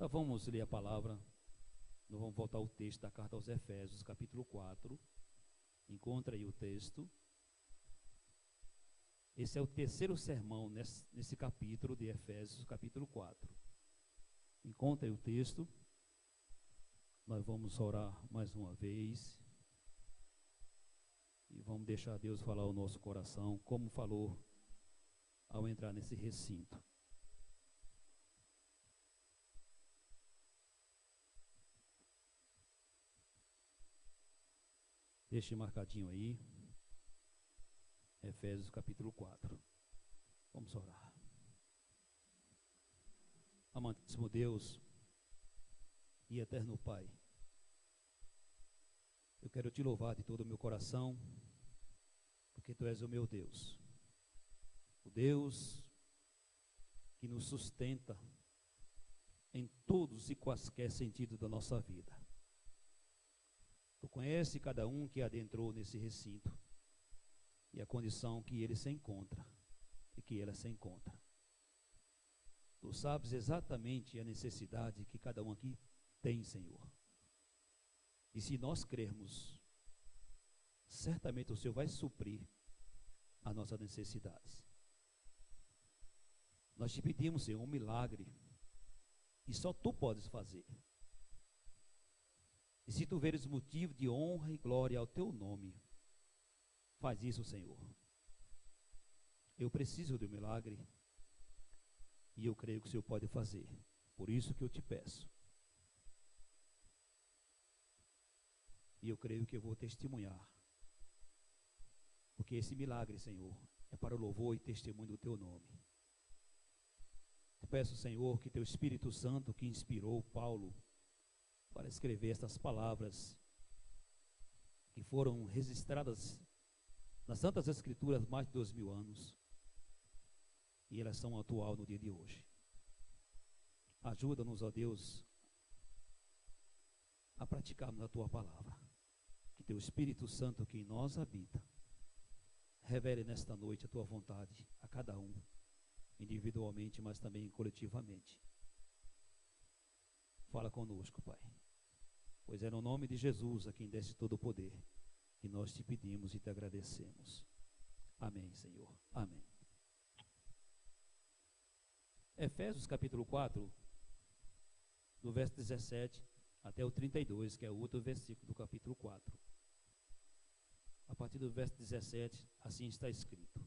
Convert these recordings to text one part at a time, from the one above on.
Então vamos ler a palavra. Nós vamos voltar ao texto da carta aos Efésios, capítulo 4. Encontra aí o texto. Esse é o terceiro sermão nesse capítulo de Efésios, capítulo 4. Encontra aí o texto. Nós vamos orar mais uma vez. E vamos deixar Deus falar ao nosso coração, como falou ao entrar nesse recinto. Deixe marcadinho aí, Efésios capítulo 4. Vamos orar. Amantíssimo Deus e eterno Pai, eu quero te louvar de todo o meu coração, porque Tu és o meu Deus, o Deus que nos sustenta em todos e quaisquer sentidos da nossa vida. Tu conhece cada um que adentrou nesse recinto e a condição que ele se encontra e que ela se encontra. Tu sabes exatamente a necessidade que cada um aqui tem, Senhor. E se nós crermos, certamente o Senhor vai suprir as nossas necessidades. Nós te pedimos, Senhor, um milagre, e só Tu podes fazer. E se Tu veres motivo de honra e glória ao Teu nome, faz isso, Senhor. Eu preciso do milagre, e eu creio que o Senhor pode fazer. Por isso que eu te peço. E eu creio que eu vou testemunhar. Porque esse milagre, Senhor, é para o louvor e testemunho do Teu nome. Te peço, Senhor, que Teu Espírito Santo, que inspirou Paulo para escrever estas palavras, que foram registradas nas Santas Escrituras há mais de 2000 anos, e elas são atual no dia de hoje. Ajuda-nos, ó Deus, a praticarmos a Tua palavra. Que Teu Espírito Santo que em nós habita, revele nesta noite a Tua vontade a cada um, individualmente, mas também coletivamente. Fala conosco, Pai, pois é no nome de Jesus, a quem deste todo o poder, que nós Te pedimos e Te agradecemos. Amém, Senhor. Amém. Efésios capítulo 4, do verso 17 até o 32, que é o outro versículo do capítulo 4. A partir do verso 17, assim está escrito: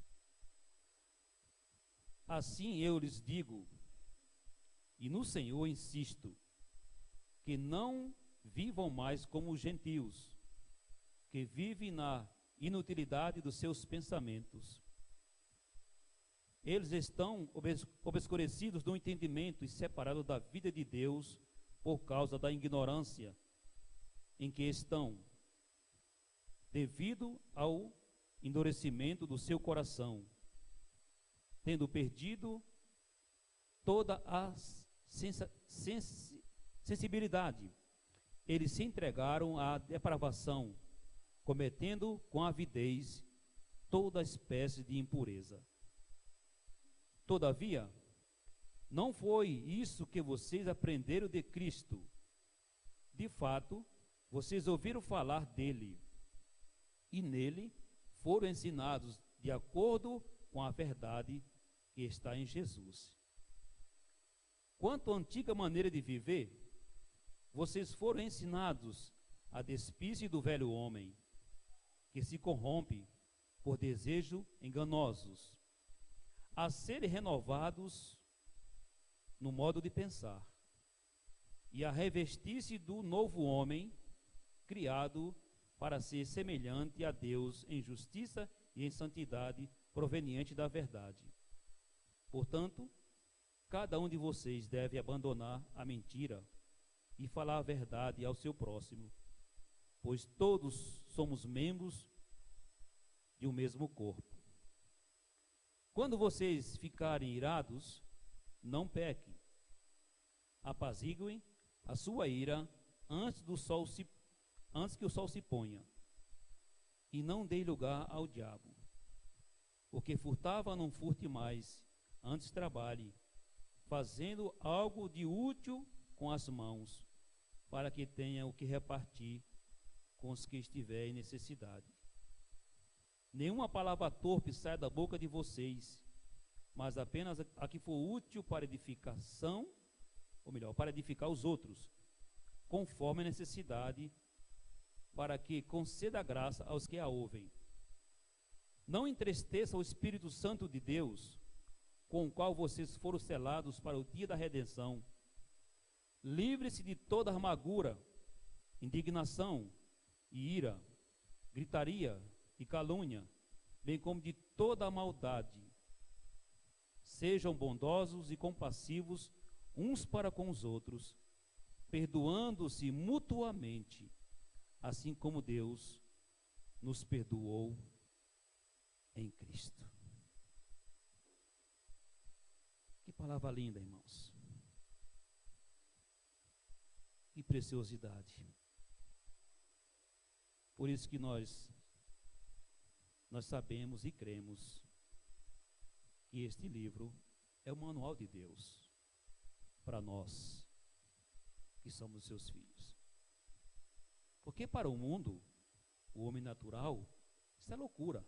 Assim eu lhes digo, e no Senhor insisto, que não vivam mais como os gentios, que vivem na inutilidade dos seus pensamentos. Eles estão obscurecidos do entendimento e separados da vida de Deus por causa da ignorância em que estão, devido ao endurecimento do seu coração, tendo perdido toda a sensibilidade. Eles se entregaram à depravação, cometendo com avidez toda espécie de impureza. Todavia, não foi isso que vocês aprenderam de Cristo. De fato, vocês ouviram falar dele, e nele foram ensinados de acordo com a verdade que está em Jesus. Quanto à antiga maneira de viver, vocês foram ensinados a despir-se do velho homem, que se corrompe por desejos enganosos, a serem renovados no modo de pensar, e a revestir-se do novo homem, criado para ser semelhante a Deus em justiça e em santidade proveniente da verdade. Portanto, cada um de vocês deve abandonar a mentira e falar a verdade ao seu próximo, pois todos somos membros de um mesmo corpo. Quando vocês ficarem irados, não pequem. Apaziguem a sua ira antes que o sol se ponha, e não dê lugar ao diabo. O que furtava, não furte mais, antes trabalhe, fazendo algo de útil com as mãos, para que tenha o que repartir com os que estiverem em necessidade. Nenhuma palavra torpe sai da boca de vocês, mas apenas a que for útil para edificação, ou melhor, para edificar os outros, conforme a necessidade, para que conceda graça aos que a ouvem. Não entristeça o Espírito Santo de Deus, com o qual vocês foram selados para o dia da redenção. Livre-se de toda amargura, indignação e ira, gritaria e calúnia, bem como de toda a maldade. Sejam bondosos e compassivos uns para com os outros, perdoando-se mutuamente, assim como Deus nos perdoou em Cristo. Que palavra linda, irmãos. Que preciosidade. Por isso que nós sabemos e cremos que este livro é o manual de Deus para nós que somos seus filhos. Porque para o mundo, o homem natural, isso é loucura.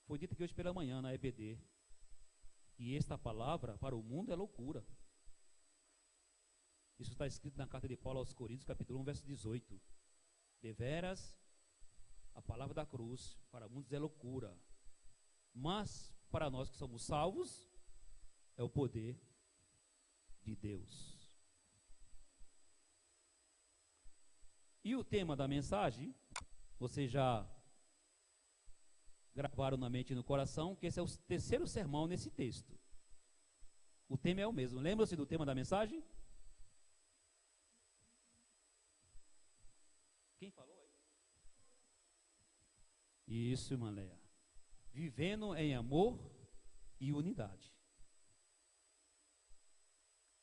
Foi dito que hoje pela manhã na EBD, e esta palavra para o mundo é loucura. Isso está escrito na carta de Paulo aos Coríntios, capítulo 1, verso 18. Deveras, a palavra da cruz para muitos é loucura, mas para nós que somos salvos, é o poder de Deus. E o tema da mensagem, vocês já gravaram na mente e no coração, que esse é o terceiro sermão nesse texto. O tema é o mesmo. Lembra-se do tema da mensagem? Quem falou aí? Isso, irmã Leia. Vivendo em amor e unidade.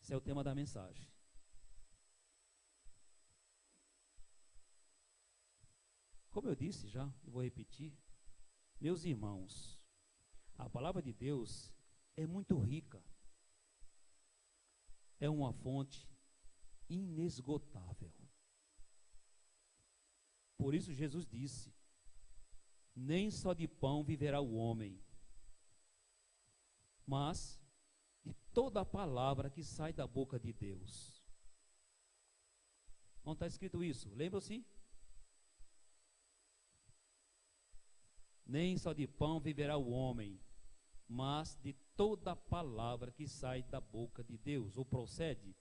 Esse é o tema da mensagem. Como eu disse já, eu vou repetir. Meus irmãos, a palavra de Deus é muito rica. É uma fonte inesgotável. Por isso Jesus disse: nem só de pão viverá o homem, mas de toda a palavra que sai da boca de Deus. Onde está escrito isso? Lembra-se? Nem só de pão viverá o homem, mas de toda a palavra que sai da boca de Deus, ou procede.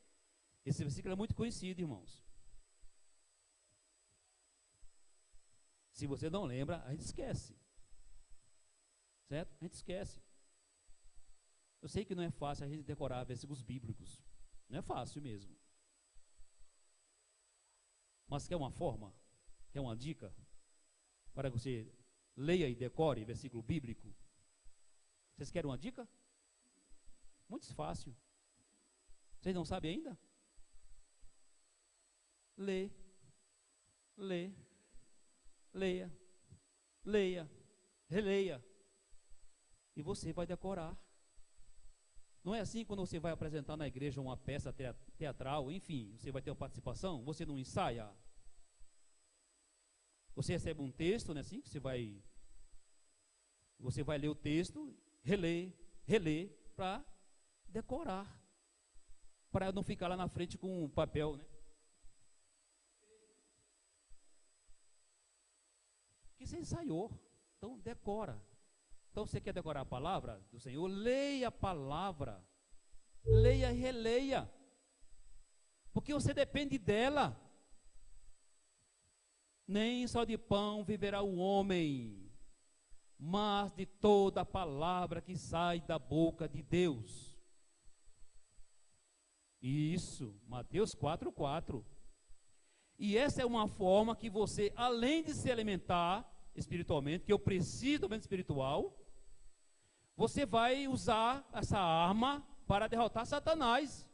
Esse versículo é muito conhecido, irmãos. Se você não lembra, a gente esquece. Certo? A gente esquece. Eu sei que não é fácil a gente decorar versículos bíblicos. Não é fácil mesmo. Mas quer uma forma? Quer uma dica? Para que você leia e decore versículo bíblico. Vocês querem uma dica? Muito fácil. Vocês não sabem ainda? Leia, releia. E você vai decorar. Não é assim quando você vai apresentar na igreja uma peça teatral, enfim, você vai ter uma participação, você não ensaia. Você recebe um texto, não é assim? Que você vai ler o texto, reler, para decorar. Para não ficar lá na frente com um papel, né? Que você ensaiou, então decora. Então você quer decorar a palavra do Senhor? Leia a palavra, leia e releia, porque você depende dela. Nem só de pão viverá o homem, mas de toda a palavra que sai da boca de Deus. Isso, Mateus 4:4. E essa é uma forma que você, além de se alimentar espiritualmente, que eu preciso do alimento espiritual, você vai usar essa arma para derrotar Satanás.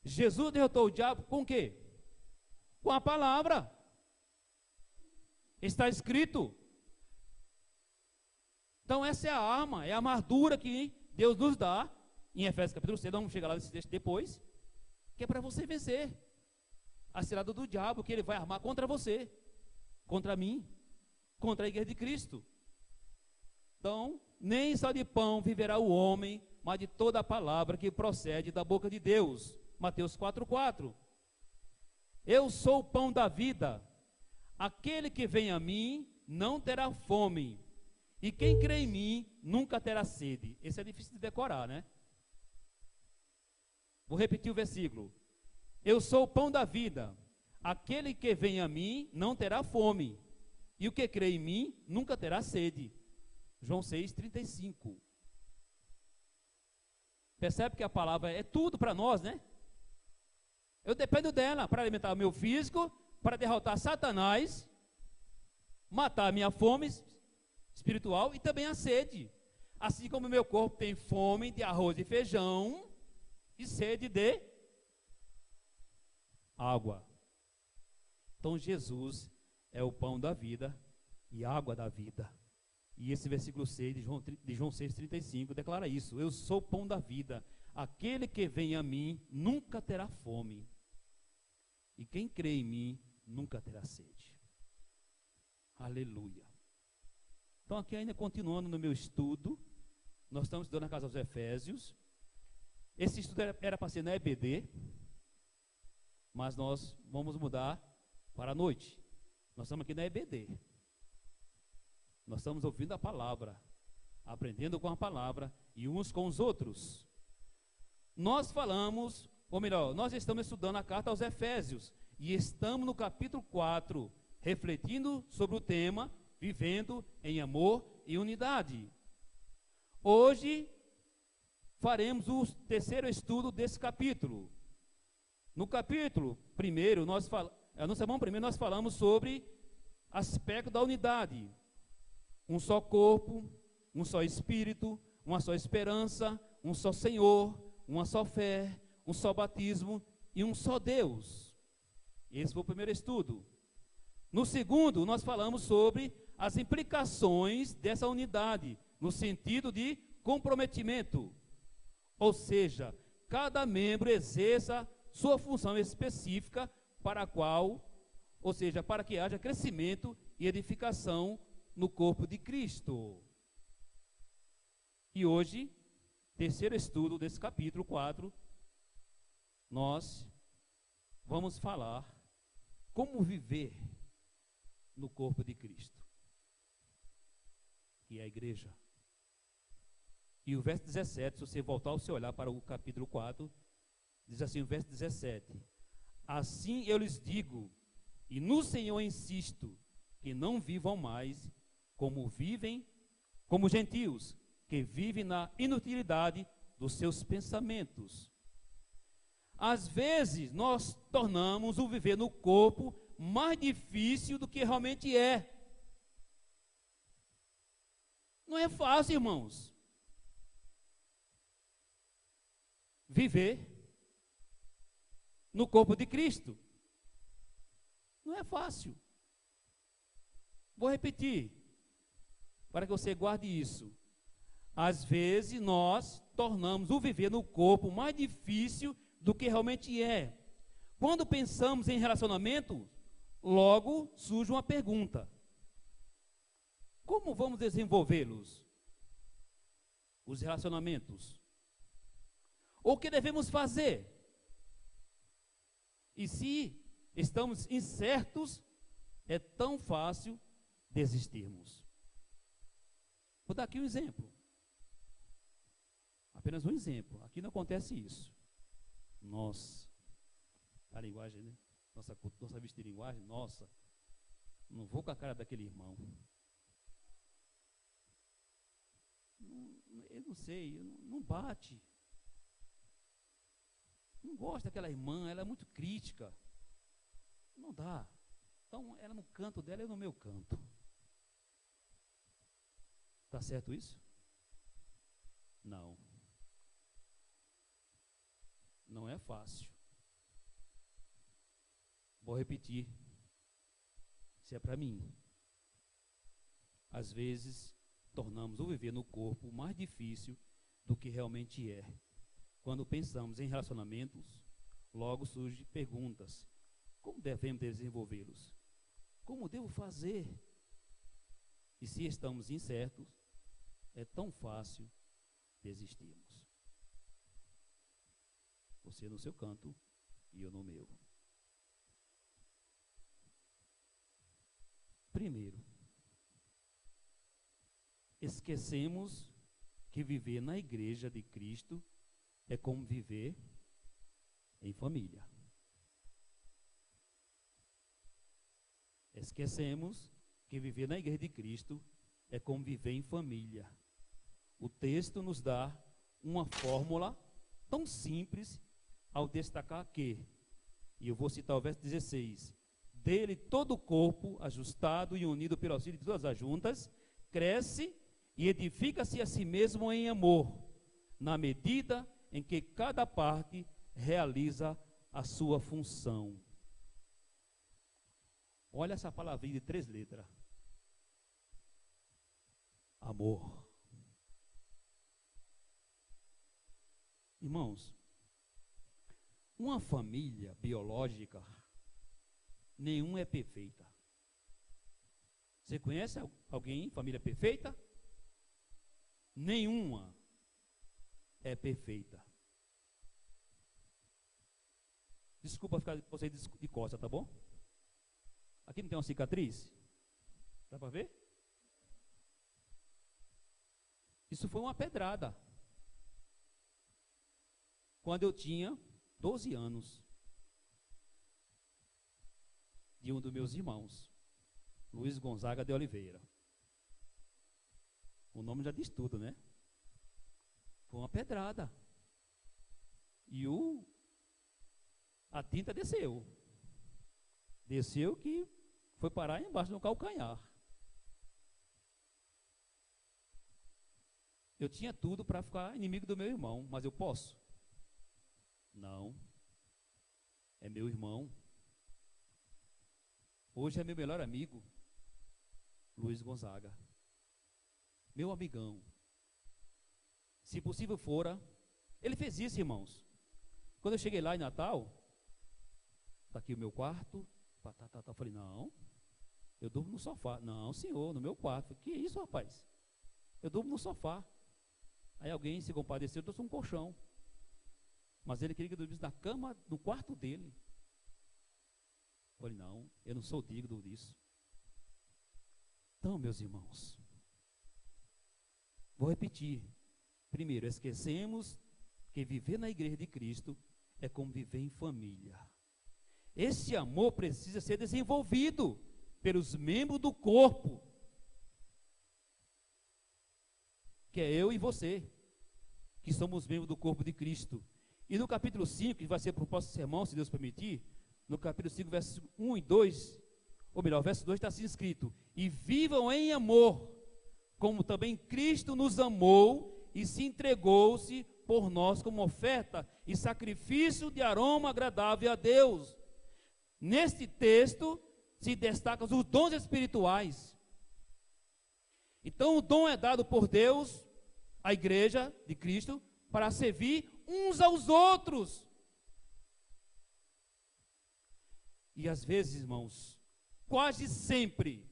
Jesus derrotou o diabo com o quê? Com a palavra. Está escrito. Então essa é a arma, é a armadura que Deus nos dá em Efésios capítulo 6, vamos chegar lá nesse texto depois, que é para você vencer a cilada do diabo, que ele vai armar contra você, contra mim, contra a igreja de Cristo. Então, nem só de pão viverá o homem, mas de toda a palavra que procede da boca de Deus. Mateus 4:4. Eu sou o pão da vida. Aquele que vem a mim não terá fome, e quem crê em mim nunca terá sede. Esse é difícil de decorar, né? Vou repetir o versículo. Eu sou o pão da vida. Aquele que vem a mim não terá fome, e o que crê em mim nunca terá sede. João 6:35. Percebe que a palavra é tudo para nós, né? Eu dependo dela para alimentar o meu físico, para derrotar Satanás, matar a minha fome espiritual e também a sede. Assim como o meu corpo tem fome de arroz e feijão e sede de água. Então Jesus é o pão da vida e água da vida. E esse versículo 6 de João 6,35 declara isso. Eu sou o pão da vida. Aquele que vem a mim nunca terá fome. E quem crê em mim nunca terá sede. Aleluia. Então aqui ainda continuando no meu estudo, nós estamos estudando na casa dos Efésios. Esse estudo era para ser na EBD, mas nós vamos mudar para a noite. Nós estamos aqui na EBD. Nós estamos ouvindo a palavra, aprendendo com a palavra e uns com os outros. Nós falamos, ou melhor, nós estamos estudando a carta aos Efésios e estamos no capítulo 4, refletindo sobre o tema vivendo em amor e unidade. Hoje faremos o terceiro estudo desse capítulo. No capítulo primeiro, na semana primeira nós falamos sobre aspecto da unidade. Um só corpo, um só espírito, uma só esperança, um só Senhor, uma só fé, um só batismo e um só Deus. Esse foi o primeiro estudo. No segundo, nós falamos sobre as implicações dessa unidade, no sentido de comprometimento. Ou seja, cada membro exerça sua função específica para a qual, ou seja, para que haja crescimento e edificação no corpo de Cristo. E hoje, terceiro estudo desse capítulo 4, nós vamos falar como viver no corpo de Cristo, que é a igreja. E o verso 17, se você voltar o seu olhar para o capítulo 4, diz assim o verso 17: assim eu lhes digo, e no Senhor insisto, que não vivam mais como gentios, que vivem na inutilidade dos seus pensamentos. Às vezes, nós tornamos o viver no corpo mais difícil do que realmente é. Não é fácil, irmãos, viver no corpo de Cristo. Não é fácil. Vou repetir, para que você guarde isso. Às vezes nós tornamos o viver no corpo mais difícil do que realmente é. Quando pensamos em relacionamento, logo surge uma pergunta: como vamos desenvolvê-los? Os relacionamentos. O que devemos fazer? E se estamos incertos, é tão fácil desistirmos. Vou dar aqui um exemplo. Apenas um exemplo. Aqui não acontece isso. Nossa, a linguagem, né? Nossa vista de linguagem, nossa, não vou com a cara daquele irmão. Eu não sei, não bate. Não gosto daquela irmã, ela é muito crítica. Não dá. Então, ela no canto dela, eu no meu canto. Tá certo isso? Não. Não é fácil. Vou repetir. Isso é para mim. Às vezes, tornamos o viver no corpo mais difícil do que realmente é. quando pensamos em relacionamentos, logo surgem perguntas. Como devemos desenvolvê-los? Como devo fazer? E se estamos incertos, é tão fácil desistirmos. Você no seu canto e eu no meu. Primeiro, esquecemos que viver na igreja de Cristo é como viver em família. Esquecemos que viver na igreja de Cristo é como viver em família. O texto nos dá uma fórmula tão simples ao destacar que, e eu vou citar o verso 16, dele todo o corpo, ajustado e unido pelo auxílio de todas as juntas, cresce e edifica-se a si mesmo em amor, na medida em que cada parte realiza a sua função. Olha essa palavrinha de 3 letras. Amor. Irmãos, uma família biológica, nenhuma é perfeita. Você conhece alguém, família perfeita? Nenhuma é perfeita. Desculpa ficar com você de costa, tá bom? Aqui não tem uma cicatriz? Dá para ver? Isso foi uma pedrada. Quando eu tinha 12 anos, de um dos meus irmãos, Luiz Gonzaga de Oliveira. O nome já diz tudo, né? Foi uma pedrada. E a tinta desceu. Desceu que foi parar embaixo do calcanhar. Eu tinha tudo para ficar inimigo do meu irmão, mas eu posso? Não. É meu irmão. Hoje é meu melhor amigo, Luiz Gonzaga. Meu amigão. Se possível fora, ele fez isso, irmãos. Quando eu cheguei lá em Natal, está aqui o meu quarto, eu falei, não, eu durmo no sofá. Não, senhor, no meu quarto. Falei, que isso, rapaz? Eu durmo no sofá. Aí alguém se compadeceu, trouxe um colchão. Mas ele queria que eu dormisse na cama, no quarto dele. Eu falei, não, eu não sou digno disso. Então, meus irmãos, vou repetir. Primeiro, esquecemos que viver na igreja de Cristo é como viver em família. Esse amor precisa ser desenvolvido pelos membros do corpo, que é eu e você, que somos membros do corpo de Cristo. E no capítulo 5, que vai ser para o próximo sermão, se Deus permitir, no capítulo 5, versos 1 e 2, ou melhor, verso 2 está assim escrito: e vivam em amor, como também Cristo nos amou e se entregou-se por nós como oferta e sacrifício de aroma agradável a Deus. Neste texto se destacam os dons espirituais. Então o dom é dado por Deus à igreja de Cristo para servir uns aos outros. E às vezes, irmãos, quase sempre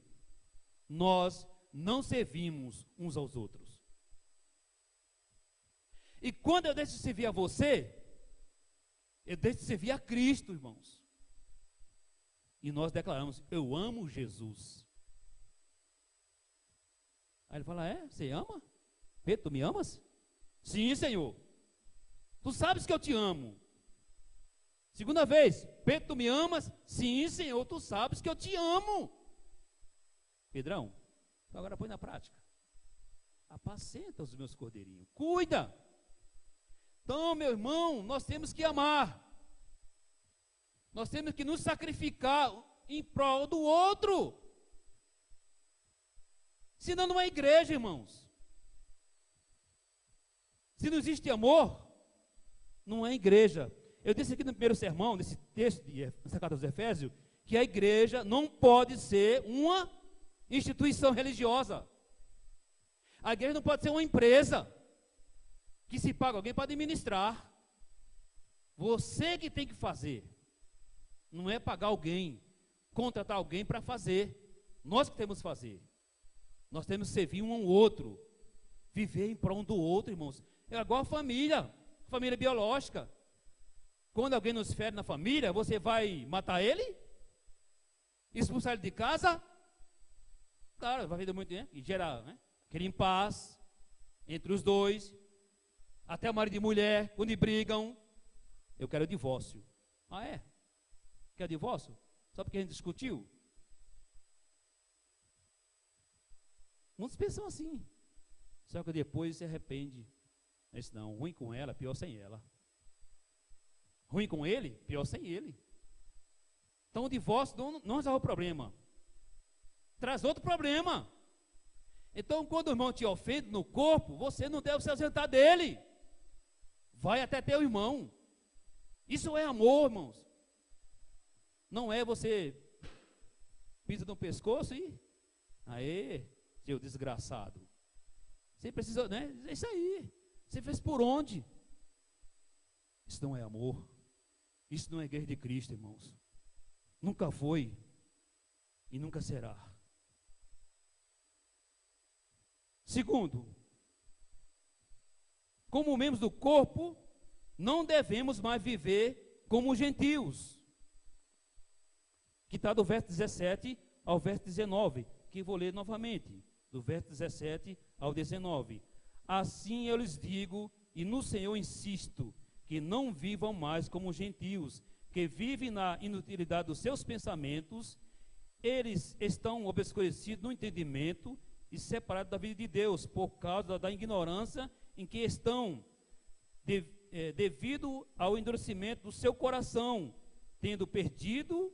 nós não servimos uns aos outros. E quando eu deixo de servir a você, eu deixo de servir a Cristo, irmãos. E nós declaramos, eu amo Jesus. Aí ele fala, você ama? Pedro, tu me amas? Sim, Senhor. Tu sabes que eu te amo. Segunda vez, Pedro, tu me amas? Sim, Senhor, tu sabes que eu te amo. Pedrão, agora põe na prática. Apacenta os meus cordeirinhos. Cuida. Então, meu irmão, nós temos que amar. Nós temos que nos sacrificar em prol do outro. Senão não é igreja, irmãos. Se não existe amor, não é igreja. Eu disse aqui no primeiro sermão, nesse texto, nessa carta aos Efésios, que a igreja não pode ser uma instituição religiosa. A igreja não pode ser uma empresa que se paga alguém para administrar. Você que tem que fazer. Não é pagar alguém, contratar alguém para fazer. Nós que temos que fazer. Nós temos que servir um ao outro. Viver em prol um do outro, irmãos. É igual a família biológica. Quando alguém nos fere na família, você vai matar ele? Expulsar ele de casa? Claro, vai ver muito, né? E gerar, né? Aquele paz entre os dois. Até o marido e mulher, quando brigam, eu quero divórcio. Ah, é? Quer divórcio? Só porque a gente discutiu? Muitos pensam assim. Só que depois se arrepende. Mas não, ruim com ela, pior sem ela. Ruim com ele, pior sem ele. Então o divórcio não resolve o problema. Traz outro problema. Então quando o irmão te ofende no corpo, você não deve se ausentar dele. Vai até teu irmão. Isso é amor, irmãos. Não é você pisa no pescoço e aê, seu desgraçado. Você precisa, né? É isso aí. Você fez por onde? Isso não é amor. Isso não é igreja de Cristo, irmãos. Nunca foi e nunca será. Segundo, como membros do corpo, não devemos mais viver como gentios. Que está do verso 17 ao verso 19, que vou ler novamente, do verso 17 ao 19. Assim eu lhes digo, e no Senhor insisto, que não vivam mais como gentios, que vivem na inutilidade dos seus pensamentos. Eles estão obscurecidos no entendimento e separados da vida de Deus, por causa da ignorância em que estão, devido ao endurecimento do seu coração, tendo perdido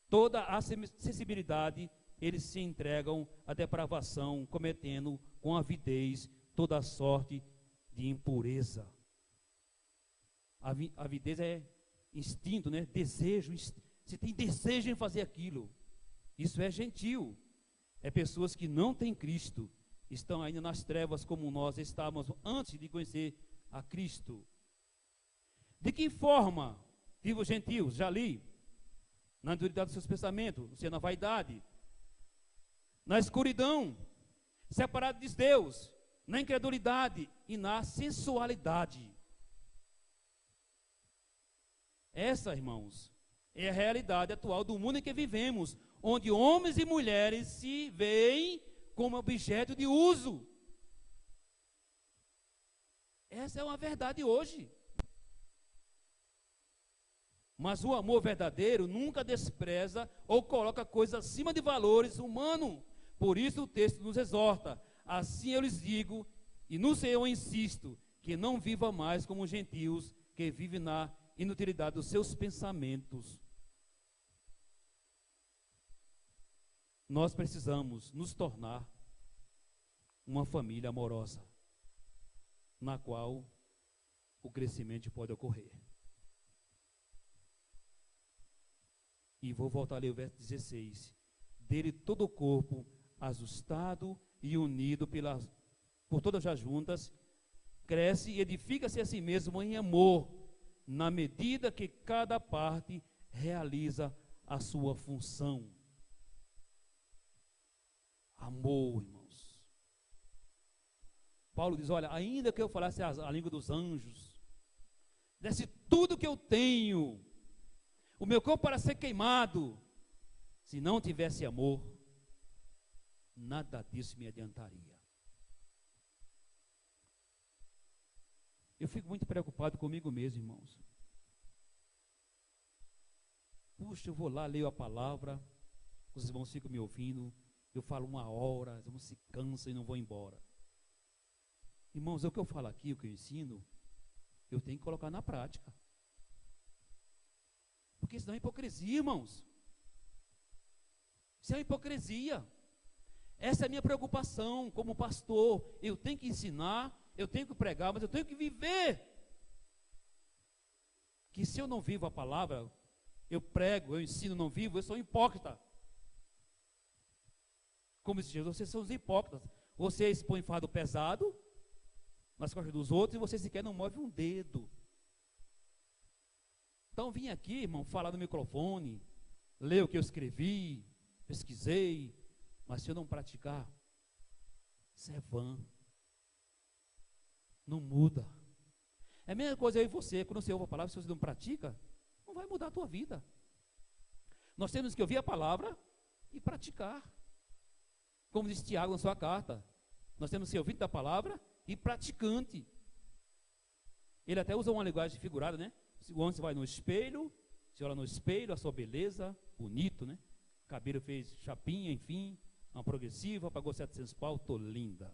toda a sensibilidade, eles se entregam à depravação, cometendo com avidez toda sorte de impureza. A avidez é instinto, né? Desejo. Você tem desejo em fazer aquilo. Isso é gentil. É pessoas que não têm Cristo, estão ainda nas trevas como nós estávamos antes de conhecer a Cristo. De que forma vivem os gentios? Já li. Na duridade dos seus pensamentos, ou seja, na vaidade, na escuridão, separado de Deus, na incredulidade e na sensualidade. Essa, irmãos, é a realidade atual do mundo em que vivemos, onde homens e mulheres se veem como objeto de uso. Essa é uma verdade hoje. Mas o amor verdadeiro nunca despreza ou coloca coisas acima de valores humanos. Por isso o texto nos exorta. Assim eu lhes digo, e no Senhor insisto, que não viva mais como gentios, que vivem na inutilidade dos seus pensamentos. Nós precisamos nos tornar uma família amorosa, na qual o crescimento pode ocorrer. E vou voltar a ler o verso 16. Dele todo o corpo, ajustado e unido por todas as juntas, cresce e edifica-se a si mesmo em amor, na medida que cada parte realiza a sua função. Amor, irmãos. Paulo diz, olha, ainda que eu falasse a língua dos anjos, desse tudo que eu tenho, o meu corpo para ser queimado, se não tivesse amor, nada disso me adiantaria. Eu fico muito preocupado comigo mesmo, irmãos. Puxa, eu vou lá, leio a palavra, os irmãos ficam me ouvindo, eu falo 1 hora, os irmãos se cansam e não vão embora. Irmãos, o que eu falo aqui, o que eu ensino, eu tenho que colocar na prática. Porque senão é hipocrisia, irmãos. Isso é uma hipocrisia. Essa é a minha preocupação como pastor. Eu tenho que ensinar, eu tenho que pregar, mas eu tenho que viver. Que se eu não vivo a palavra, eu prego, eu ensino, não vivo, eu sou hipócrita. Como disse Jesus, vocês são os hipócritas. Vocês põem fardo pesado nas costas dos outros e vocês sequer não movem um dedo. Então vim aqui, irmão, falar no microfone, ler o que eu escrevi, pesquisei, mas se eu não praticar, isso é vã. Não muda. É a mesma coisa eu e você, quando você ouve a palavra, se você não pratica, não vai mudar a tua vida. Nós temos que ouvir a palavra e praticar. Como diz Tiago na sua carta, nós temos que ser ouvido da palavra e praticante. Ele até usa uma linguagem figurada, né? Quando você vai no espelho, você olha no espelho, a sua beleza, bonito, né? Cabelo fez chapinha, enfim, uma progressiva, pagou 700 pau, tô linda.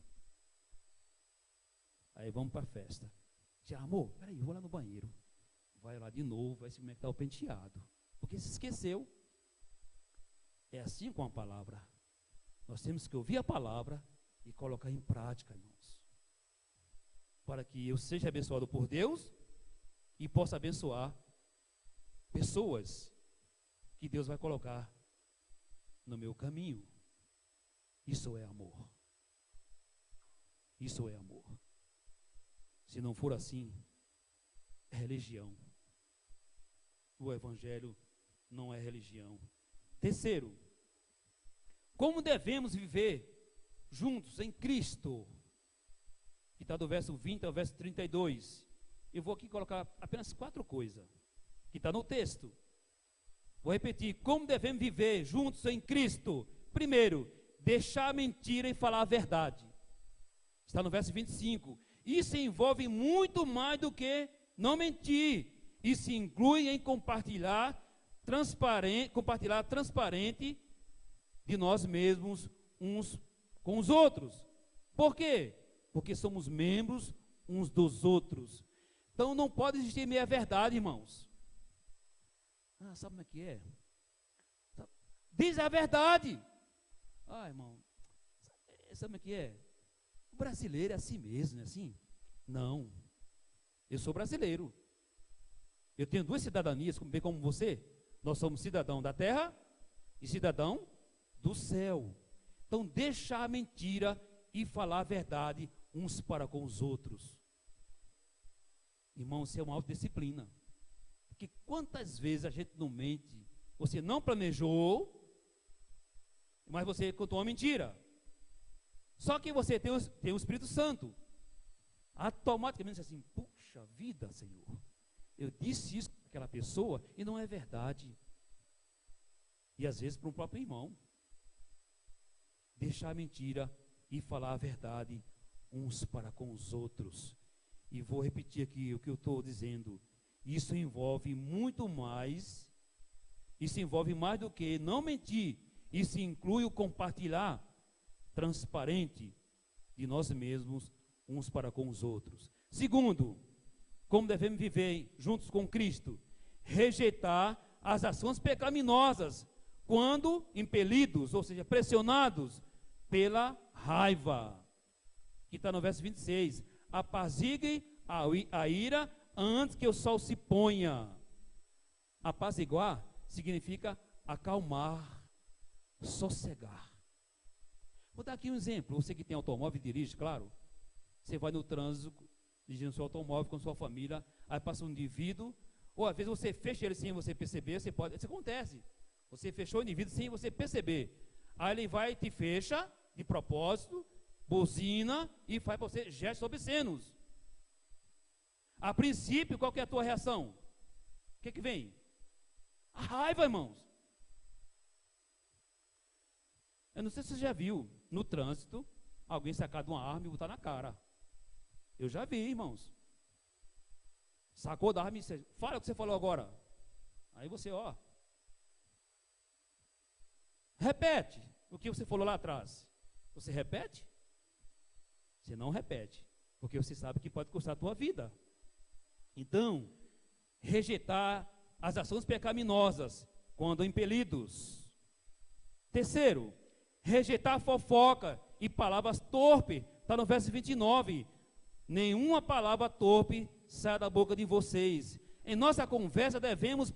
Aí vamos para a festa. Já, amor, peraí, eu vou lá no banheiro. Vai lá de novo, vai experimentar o penteado. Porque se esqueceu. É assim com a palavra. Nós temos que ouvir a palavra e colocar em prática, irmãos. Para que eu seja abençoado por Deus e possa abençoar pessoas que Deus vai colocar no meu caminho. Isso é amor. Isso é amor. Se não for assim, é religião. O evangelho não é religião. Terceiro, como devemos viver juntos em Cristo? Que está do verso 20 ao verso 32. Eu vou aqui colocar apenas 4 coisas, que está no texto. Vou repetir, como devemos viver juntos em Cristo? Primeiro, deixar a mentira e falar a verdade. Está no verso 25. Isso envolve muito mais do que não mentir. Isso inclui em compartilhar transparente de nós mesmos uns com os outros. Por quê? Porque somos membros uns dos outros. Então não pode existir meia verdade, irmãos. Ah, sabe como é que é? Diz a verdade. Ah, irmão, sabe como é que é? O brasileiro é assim mesmo, não é assim? Não. Eu sou brasileiro. Eu tenho 2 cidadanias, bem como você. Nós somos cidadão da terra e cidadão do céu. Então, deixar a mentira e falar a verdade uns para com os outros. Irmão, isso é uma autodisciplina. Porque quantas vezes a gente não mente? Você não planejou, mas você contou uma mentira. Só que você tem o Espírito Santo. Automaticamente assim, puxa vida, Senhor, eu disse isso para aquela pessoa e não é verdade. E às vezes para um próprio irmão. Deixar a mentira e falar a verdade uns para com os outros. E vou repetir aqui o que eu estou dizendo. Isso envolve muito mais. Isso envolve mais do que não mentir. Isso inclui o compartilhar transparente de nós mesmos uns para com os outros. Segundo, como devemos viver juntos com Cristo? Rejeitar as ações pecaminosas quando impelidos, ou seja, pressionados pela raiva. Que está no verso 26. Apazigue a ira antes que o sol se ponha. Apaziguar significa acalmar, sossegar. Vou dar aqui um exemplo. Você que tem automóvel e dirige, claro. Você vai no trânsito, dirigindo seu automóvel com sua família, aí passa um indivíduo, ou às vezes você fecha ele sem você perceber, isso acontece. Você fechou o indivíduo sem você perceber. Aí ele vai e te fecha, de propósito, buzina e faz para você gestos obscenos. A princípio, qual que é a tua reação? O que vem? A raiva, irmãos. Eu não sei se você já viu, no trânsito, alguém sacar de uma arma e botar na cara. Eu já vi, irmãos. Sacou da arma e disse, fala o que você falou agora. Aí você, repete o que você falou lá atrás. Você repete? Você não repete, porque você sabe que pode custar a tua vida. Então, rejeitar as ações pecaminosas quando impelidos. Terceiro, rejeitar fofoca e palavras torpes. Está no verso 29. Nenhuma palavra torpe sai da boca de vocês. Em nossa conversa devemos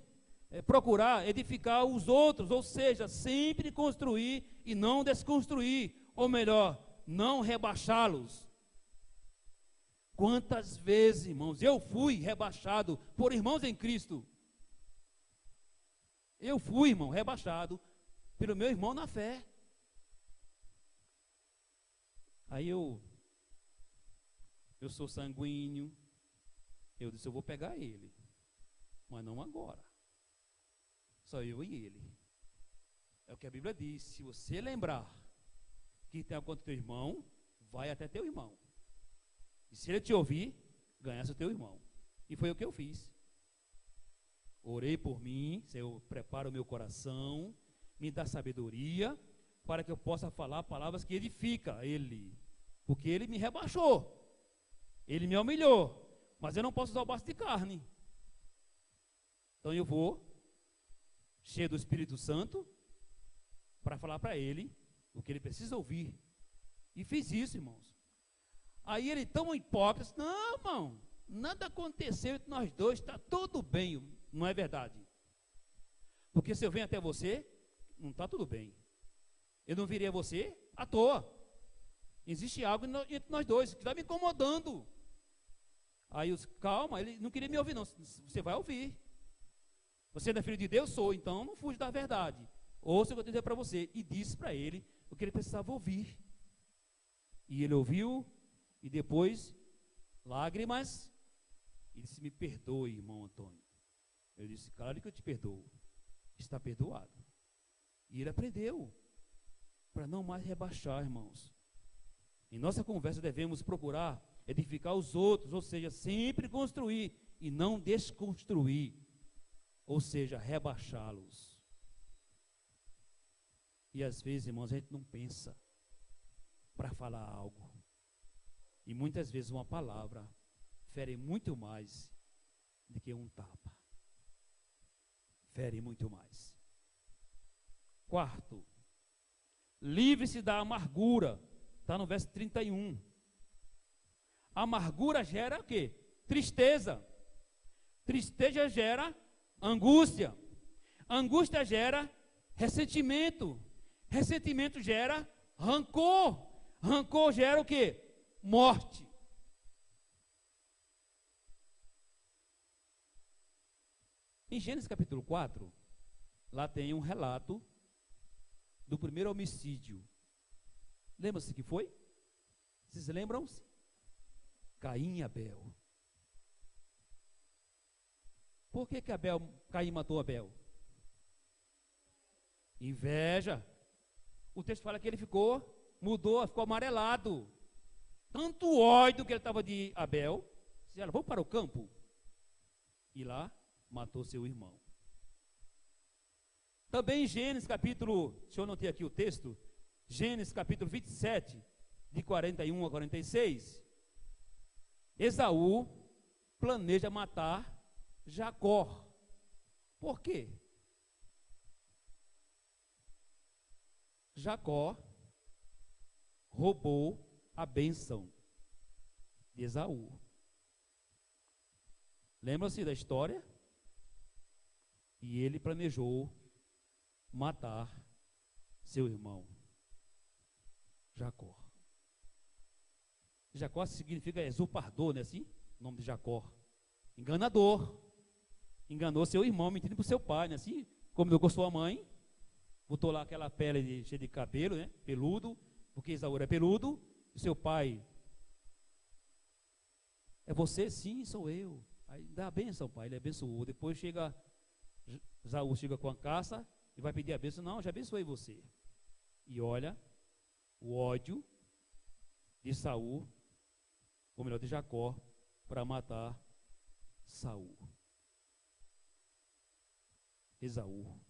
procurar edificar os outros, ou seja, sempre construir e não desconstruir, ou melhor, não rebaixá-los. Quantas vezes, irmãos, eu fui rebaixado por irmãos em Cristo, Eu fui, irmão, rebaixado pelo meu irmão na fé. Aí eu sou sanguíneo. Eu disse, eu vou pegar ele. Mas não agora. Só eu e ele. É o que a Bíblia diz. Se você lembrar que tem algo contra teu irmão, vai até teu irmão. E se ele te ouvir, ganhasse o teu irmão. E foi o que eu fiz. Orei por mim, Senhor, prepara o meu coração, me dá sabedoria, para que eu possa falar palavras que edificam ele. Porque ele me rebaixou. Ele me humilhou. Mas eu não posso usar o braço de carne. Então eu vou, cheio do Espírito Santo, para falar para ele o que ele precisa ouvir. E fiz isso, irmãos. Aí ele tão hipócrita, não, irmão, nada aconteceu entre nós dois, está tudo bem. Não é verdade. Porque se eu venho até você, não está tudo bem. Eu não virei a você à toa. Existe algo entre nós dois que está me incomodando. Aí calma, ele não queria me ouvir não. Você vai ouvir. Você não é filho de Deus? Sou, então não fuja da verdade. Ouça o que eu tenho a dizer para você. E disse para ele o que ele precisava ouvir. E ele ouviu, e depois, lágrimas, ele disse, me perdoe, irmão Antônio. Eu disse, claro que eu te perdoo. Está perdoado. E ele aprendeu para não mais rebaixar, irmãos. Em nossa conversa devemos procurar edificar os outros, ou seja, sempre construir e não desconstruir, ou seja, rebaixá-los. E às vezes, irmãos, a gente não pensa para falar algo. E muitas vezes uma palavra fere muito mais do que um tapa. Fere muito mais. Quarto, livre-se da amargura. Está no verso 31. Amargura gera o quê? Tristeza. Tristeza gera angústia. Angústia gera ressentimento. Ressentimento gera rancor. Rancor gera o quê? Morte. Em Gênesis capítulo 4, lá tem um relato do primeiro homicídio. Lembra-se que foi? Vocês lembram-se? Caim e Abel. Por que Caim matou Abel? Inveja. O texto fala que ele mudou, ficou amarelado. Tanto ódio que ele estava de Abel. Disseram, vamos para o campo. E lá matou seu irmão. Também em Gênesis capítulo, deixa eu anotar aqui o texto, Gênesis capítulo 27, de 41 a 46, Esaú planeja matar Jacó. Por quê? Jacó roubou a bênção de Esaú. Lembra-se da história? E ele planejou matar seu irmão Jacó. Jacó significa usurpador, não é assim? O nome de Jacó. Enganador. Enganou seu irmão, mentindo para o seu pai, não é assim? Combinou com sua mãe, botou lá aquela pele cheia de cabelo, né? Peludo, porque Esaú era peludo, e seu pai, é você? Sim, sou eu. Aí dá a bênção, pai, ele abençoou. Depois Esaú chega com a caça e vai pedir a bênção. Não, já abençoei você. E olha, o ódio de Saul, ou melhor, de Jacó, para matar Saul. Esaú.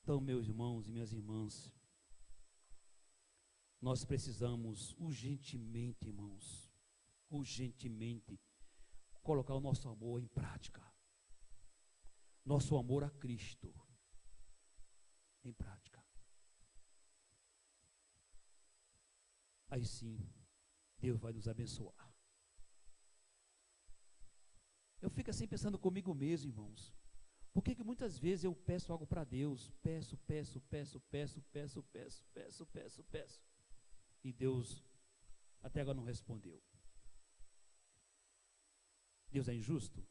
Então, meus irmãos e minhas irmãs, nós precisamos urgentemente, irmãos, urgentemente, colocar o nosso amor em prática. Nosso amor a Cristo em prática. Aí sim, Deus vai nos abençoar. Eu fico assim pensando comigo mesmo, irmãos. Por que muitas vezes eu peço algo para Deus? Peço. E Deus até agora não respondeu. Deus é injusto?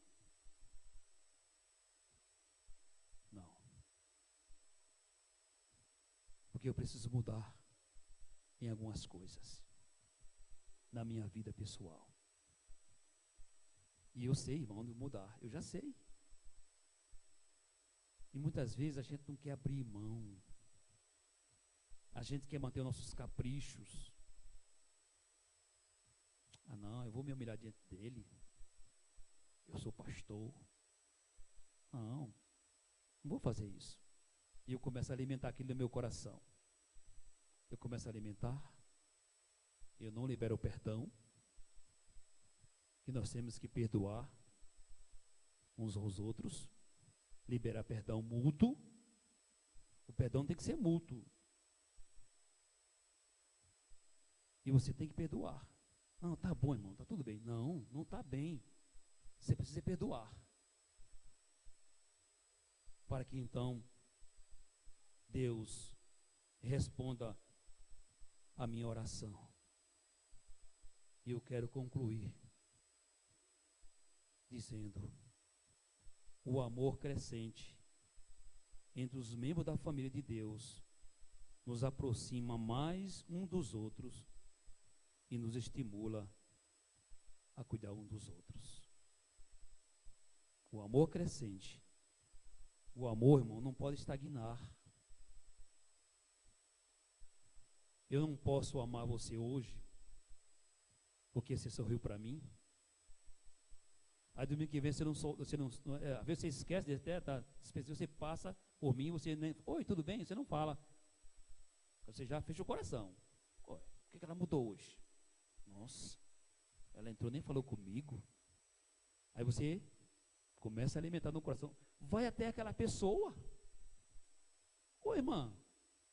Porque eu preciso mudar em algumas coisas na minha vida pessoal. E eu sei, irmão, de mudar. Eu já sei. E muitas vezes a gente não quer abrir mão. A gente quer manter os nossos caprichos. Ah, não, eu vou me humilhar diante dele. Eu sou pastor. Não, não vou fazer isso. E eu começo a alimentar aquilo no meu coração. Eu começo a alimentar. Eu não libero o perdão. Que nós temos que perdoar uns aos outros. Liberar perdão mútuo. O perdão tem que ser mútuo. E você tem que perdoar. Não, tá bom, irmão, tá tudo bem. Não, não tá bem. Você precisa perdoar. Para que então Deus responda a minha oração. E eu quero concluir dizendo: o amor crescente entre os membros da família de Deus nos aproxima mais um dos outros e nos estimula a cuidar um dos outros. O amor crescente. O amor, irmão, não pode estagnar. Eu não posso amar você hoje porque você sorriu para mim. Aí domingo que vem às vezes você esquece de até, tá, você passa por mim, você nem, oi, tudo bem? Você não fala. Você já fechou o coração. Por que ela mudou hoje? Nossa, ela entrou, nem falou comigo. Aí você começa a alimentar no coração. Vai até aquela pessoa. Oi, irmã,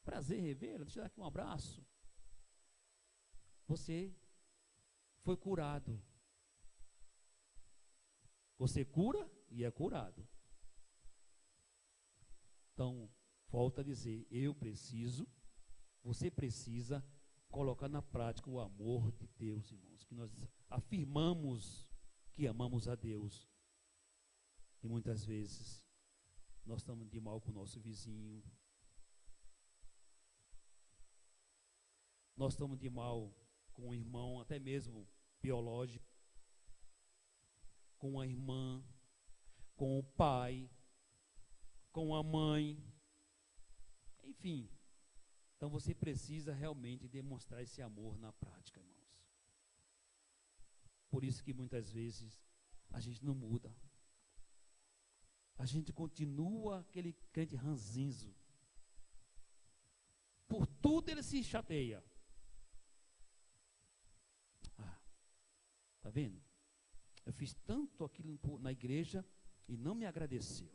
prazer revê-la, deixa eu dar aqui um abraço. Você foi curado. Você cura e é curado. Então, volta a dizer, você precisa colocar na prática o amor de Deus, irmãos, que nós afirmamos que amamos a Deus. E muitas vezes nós estamos de mal com o nosso vizinho. Nós estamos de mal com o irmão, até mesmo biológico, com a irmã, com o pai, com a mãe, enfim. Então você precisa realmente demonstrar esse amor na prática, irmãos. Por isso que muitas vezes a gente não muda. A gente continua aquele crente ranzinzo. Por tudo ele se chateia. Tá vendo? Eu fiz tanto aquilo na igreja e não me agradeceu.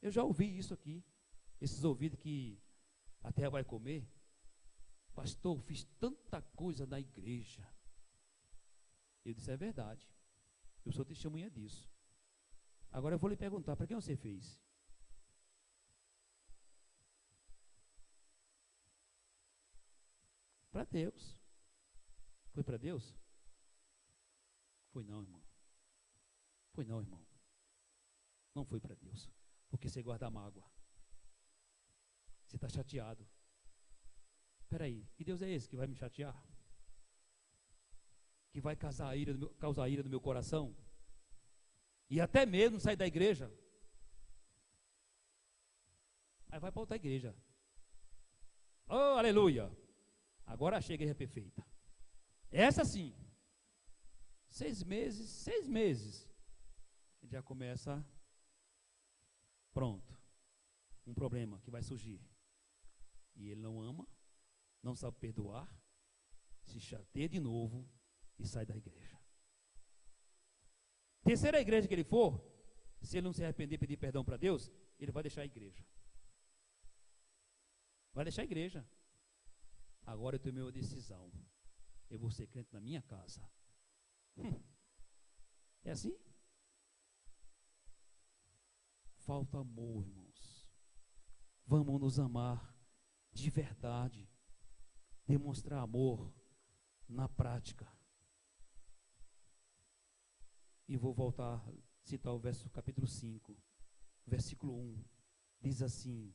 Eu já ouvi isso aqui. Esses ouvidos que a terra vai comer. Pastor, fiz tanta coisa na igreja. Eu disse, é verdade. Eu sou testemunha disso. Agora eu vou lhe perguntar, para quem você fez? Para Deus. Foi para Deus? Foi não, irmão. Foi não, irmão. Não foi para Deus. Porque você guarda mágoa. Você está chateado. Espera aí, que Deus é esse que vai me chatear? Que vai causar a ira do meu coração? E até mesmo sair da igreja? Aí vai para outra igreja. Oh, aleluia! Agora chega a igreja perfeita. Essa sim. 6 meses, ele já começa, pronto, um problema que vai surgir. E ele não ama, não sabe perdoar, se chateia de novo e sai da igreja. Terceira igreja que ele for, se ele não se arrepender e pedir perdão para Deus, ele vai deixar a igreja. Vai deixar a igreja. Agora eu tomei uma decisão. Eu vou ser crente na minha casa. É assim? Falta amor, irmãos. Vamos nos amar de verdade. Demonstrar amor na prática. E vou voltar a citar o capítulo 5, versículo 1. Diz assim: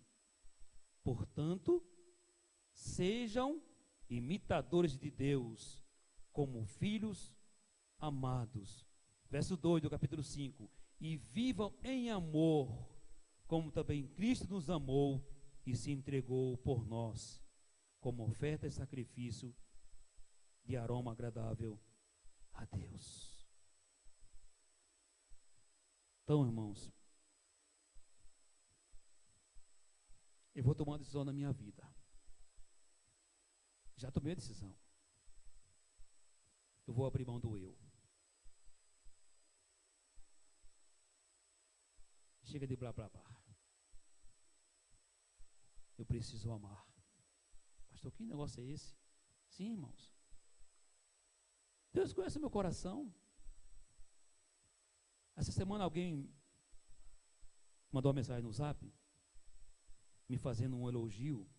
Portanto, sejam imitadores de Deus, como filhos amados. Verso 2 do capítulo 5. E vivam em amor, como também Cristo nos amou e se entregou por nós, como oferta e sacrifício de aroma agradável a Deus. Então, irmãos, eu vou tomar uma decisão na minha vida. Já tomei a decisão. Eu vou abrir mão do eu. Chega de blá blá blá. Eu preciso amar. Pastor, que negócio é esse? Sim, irmãos. Deus conhece o meu coração. Essa semana alguém mandou uma mensagem no Zap, me fazendo um elogio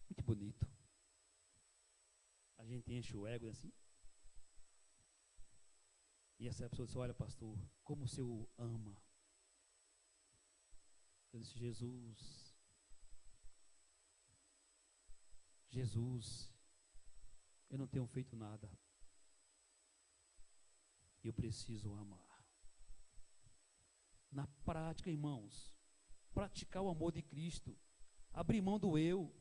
muito bonito. A gente enche o ego assim. E essa pessoa disse: olha, pastor, como o Senhor ama. Eu disse: Jesus, eu não tenho feito nada. Eu preciso amar. Na prática, irmãos, praticar o amor de Cristo, abrir mão do eu.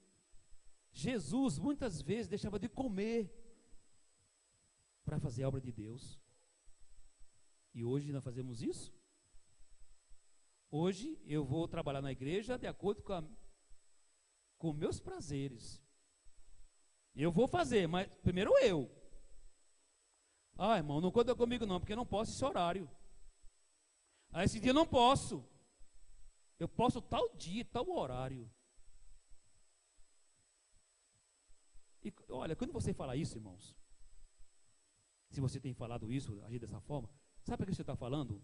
Jesus muitas vezes deixava de comer para fazer a obra de Deus. E hoje nós fazemos isso? Hoje eu vou trabalhar na igreja de acordo com meus prazeres. Eu vou fazer, mas primeiro eu. Ah, irmão, não conta comigo não, porque eu não posso esse horário. Ah, esse dia eu não posso. Eu posso tal dia, tal horário. E olha, quando você fala isso, irmãos, se você tem falado isso, agir dessa forma, sabe para que você está falando?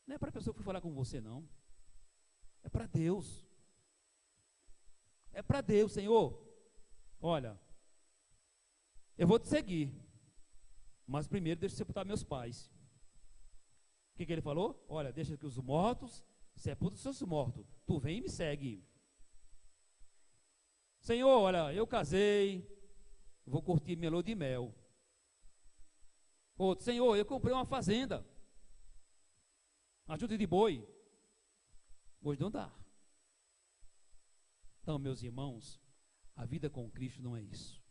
Não é para a pessoa que foi falar com você, não. É para Deus. É para Deus, Senhor. Olha, eu vou te seguir, mas primeiro deixa eu sepultar meus pais. O que ele falou? Olha, deixa que os mortos sepultem os seus mortos. Tu vem e me segue. Senhor, olha, eu casei, vou curtir minha lua de mel. Outro: Senhor, eu comprei uma fazenda, ajuda de boi. Hoje não dá. Então, meus irmãos, a vida com Cristo não é isso.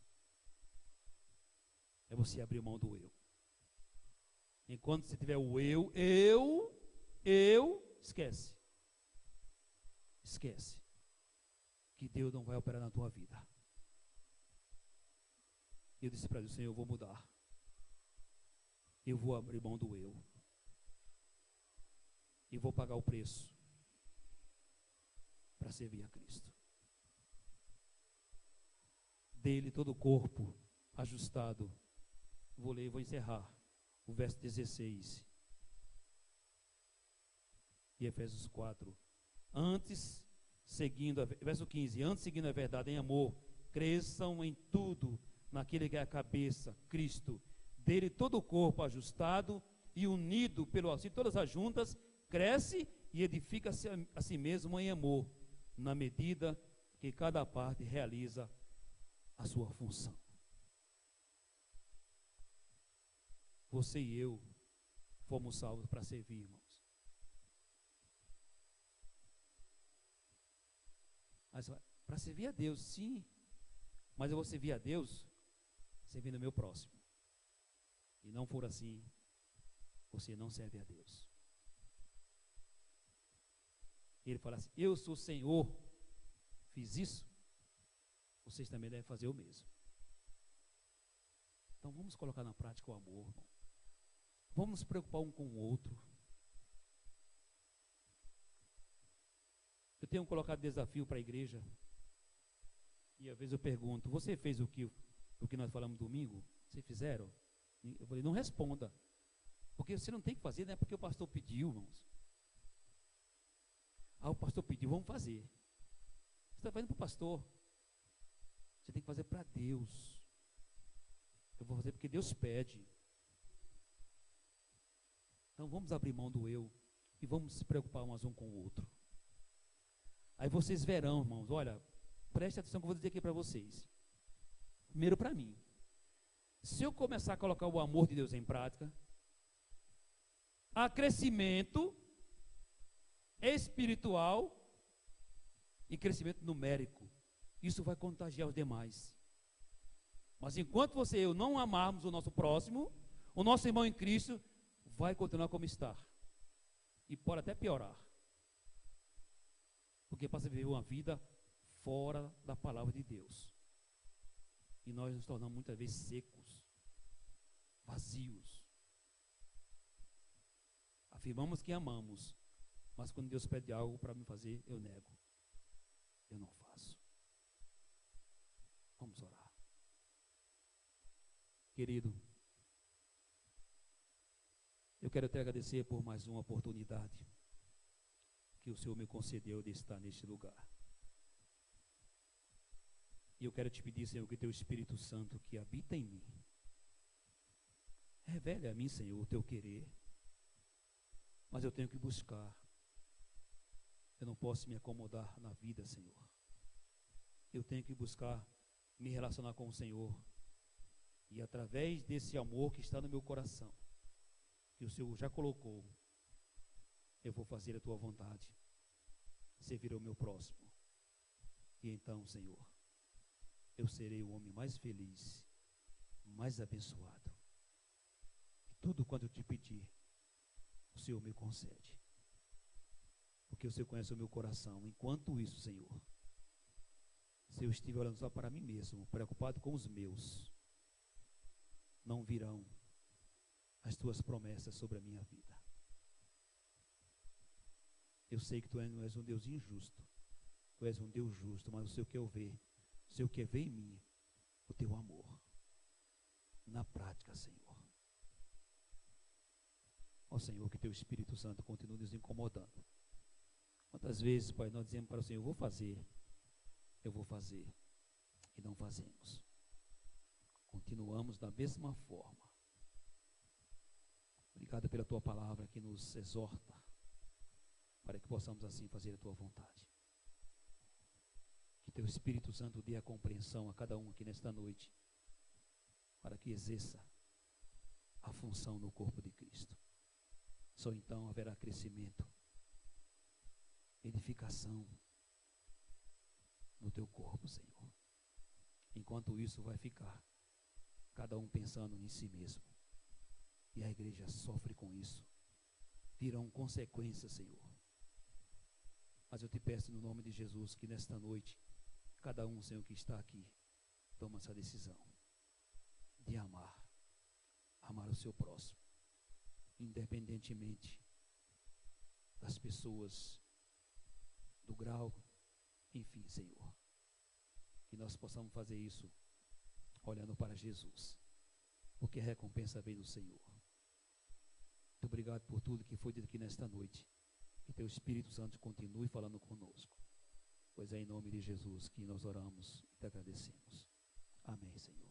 É você abrir mão do eu. Enquanto você tiver o eu, esquece. Esquece. Que Deus não vai operar na tua vida. Eu disse para Deus: Senhor, eu vou mudar. Eu vou abrir mão do eu. E vou pagar o preço para servir a Cristo. Dele todo o corpo ajustado. Vou ler e vou encerrar. O verso 16. E Efésios 4. Antes, verso 15. Antes, seguindo a verdade em amor, cresçam em tudo naquele que é a cabeça, Cristo. Dele todo o corpo ajustado e unido pelo auxílio de todas as juntas, cresce e edifica-se a si mesmo em amor, na medida que cada parte realiza a sua função. Você e eu fomos salvos para servir, irmãos. Para servir a Deus, sim. Mas eu vou servir a Deus servindo o meu próximo. E não for assim, você não serve a Deus. Ele fala assim: eu sou o Senhor, fiz isso, vocês também devem fazer o mesmo. Então vamos colocar na prática o amor, irmão. Vamos nos preocupar um com o outro. Eu tenho colocado desafio para a igreja. E às vezes eu pergunto: você fez o que nós falamos domingo? Vocês fizeram? Eu falei: não responda. Porque você não tem que fazer, não é porque o pastor pediu, irmãos. Ah, o pastor pediu, vamos fazer. Você está fazendo para o pastor. Você tem que fazer para Deus. Eu vou fazer porque Deus pede. Então vamos abrir mão do eu e vamos se preocupar um com o outro. Aí vocês verão, irmãos, olha, preste atenção que eu vou dizer aqui para vocês. Primeiro para mim. Se eu começar a colocar o amor de Deus em prática, há crescimento espiritual e crescimento numérico. Isso vai contagiar os demais. Mas enquanto você e eu não amarmos o nosso próximo, o nosso irmão em Cristo vai continuar como está. E pode até piorar. Porque passa a viver uma vida fora da palavra de Deus. E nós nos tornamos muitas vezes secos, vazios. Afirmamos que amamos, mas quando Deus pede algo para me fazer, eu nego. Eu não faço. Vamos orar. Querido, eu quero te agradecer por mais uma oportunidade que o Senhor me concedeu de estar neste lugar. E eu quero te pedir, Senhor, que teu Espírito Santo que habita em mim, revele a mim, Senhor, o teu querer. Mas eu tenho que buscar. Eu não posso me acomodar na vida, Senhor. Eu tenho que buscar me relacionar com o Senhor. E através desse amor que está no meu coração, que o Senhor já colocou, eu vou fazer a tua vontade, servir ao meu próximo. E então, Senhor, eu serei o homem mais feliz, mais abençoado. E tudo quanto eu te pedir, o Senhor me concede. Porque o Senhor conhece o meu coração. Enquanto isso, Senhor, se eu estiver olhando só para mim mesmo, preocupado com os meus, não virão as tuas promessas sobre a minha vida. Eu sei que tu não és um Deus injusto, tu és um Deus justo, mas o Senhor quer ver, o Senhor quer ver em mim o teu amor, na prática, Senhor. Ó Senhor, que teu Espírito Santo continue nos incomodando. Quantas vezes, Pai, nós dizemos para o Senhor, eu vou fazer, e não fazemos. Continuamos da mesma forma. Obrigado pela tua palavra que nos exorta, para que possamos assim fazer a tua vontade. Que teu Espírito Santo dê a compreensão a cada um aqui nesta noite, para que exerça a função no corpo de Cristo. Só então haverá crescimento, edificação no teu corpo, Senhor. Enquanto isso vai ficar cada um pensando em si mesmo, e a igreja sofre com isso. Virão consequências, Senhor. Mas eu te peço no nome de Jesus que nesta noite, cada um, Senhor, que está aqui, toma essa decisão de amar o seu próximo, independentemente das pessoas, do grau, enfim, Senhor, que nós possamos fazer isso olhando para Jesus, porque a recompensa vem do Senhor. Muito obrigado por tudo que foi dito aqui nesta noite. Que teu Espírito Santo continue falando conosco, pois é em nome de Jesus que nós oramos e te agradecemos. Amém, Senhor.